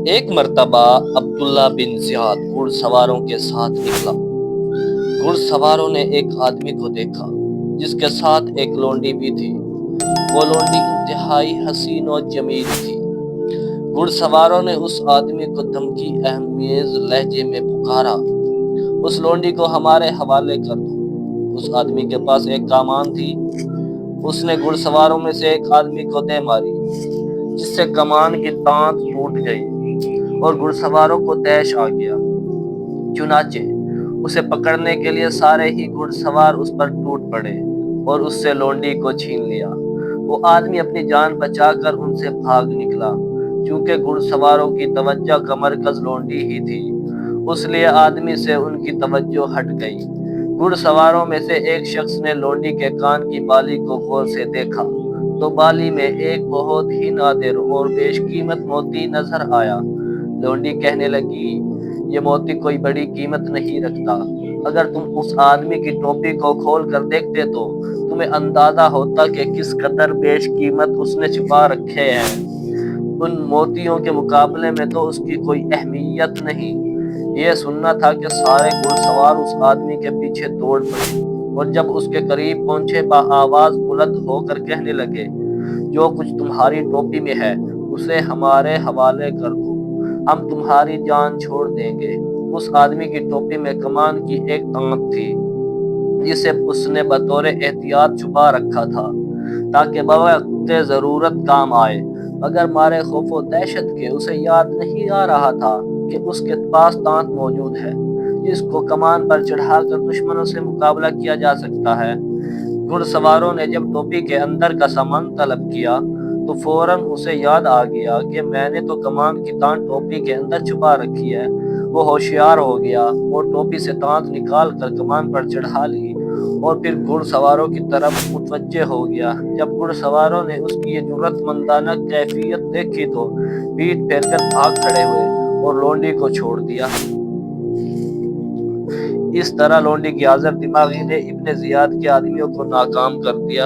ایک مرتبہ عبداللہ بن زیاد گھڑ سواروں کے ساتھ نکلا۔ گھڑ سواروں نے ایک آدمی کو دیکھا جس کے ساتھ ایک لونڈی بھی تھی۔ وہ لونڈی انتہائی حسین و جمیل تھی۔ گھڑ سواروں نے اس آدمی کو دھمکی آمیز لہجے میں پکارا، اس لونڈی کو ہمارے حوالے کر دو۔ اس آدمی کے پاس ایک کمان تھی۔ اس نے گھڑ سواروں میں سے ایک آدمی کو دے ماری، جس سے کمان کی تان ٹوٹ گئی اور گھڑ سواروں کو طیش آ گیا۔ چنانچہ اسے پکڑنے کے لیے سارے ہی گھڑ سوار اس پر ٹوٹ پڑے اور اس سے لونڈی کو چھین لیا۔ وہ آدمی اپنی جان بچا کر ان سے بھاگ نکلا۔ چونکہ گھڑ سواروں کی توجہ کا مرکز لونڈی ہی تھی، اس لیے آدمی سے ان کی توجہ ہٹ گئی۔ گھڑ سواروں میں سے ایک شخص نے لونڈی کے کان کی بالی کو غور سے دیکھا تو بالی میں ایک بہت ہی نادر اور بیش قیمت موتی نظر آیا۔ لونڈی کہنے لگی، یہ موتی کوئی بڑی قیمت نہیں رکھتا۔ اگر تم اس آدمی کی ٹوپی کو کھول کر دیکھتے تو تمہیں اندازہ ہوتا کہ کس قدر بیش قیمت اس نے چھپا رکھے ہیں۔ ان موتیوں کے مقابلے میں تو اس کی کوئی اہمیت نہیں۔ یہ سننا تھا کہ سارے گھڑ سوار اس آدمی کے پیچھے دوڑ پڑے اور جب اس کے قریب پہنچے بآواز بلند ہو کر کہنے لگے، جو کچھ تمہاری ٹوپی میں ہے اسے ہمارے حوالے کر دو، ہم تمہاری جان چھوڑ دیں گے۔ اس آدمی کی ٹوپی میں کمان کی ایک تانت تھی جسے اس نے بطور احتیاط چھپا رکھا تھا تاکہ بوقت ضرورت کام آئے، مگر مارے خوف و دہشت کے اسے یاد نہیں آ رہا تھا کہ اس کے پاس تانت موجود ہے جس کو کمان پر چڑھا کر دشمنوں سے مقابلہ کیا جا سکتا ہے۔ گھڑ سواروں نے جب ٹوپی کے اندر کا سامان طلب کیا تو فوراً اسے یاد آ گیا کہ میں نے تو کمان کی تانت ٹوپی کے اندر چھپا رکھی ہے۔ وہ ہوشیار ہو گیا اور ٹوپی سے تانت نکال کر کمان پر چڑھا لی اور پھر گھڑ سواروں کی طرف متوجہ ہو گیا۔ جب گھڑ سواروں نے اس کی یہ جرأت مندانہ کیفیت دیکھی تو پیٹھ پھیر کر بھاگ کھڑے ہوئے اور لونڈی کو چھوڑ دیا۔ اس طرح لونڈی کی حاضر دماغی نے ابن زیاد کے آدمیوں کو ناکام کر دیا۔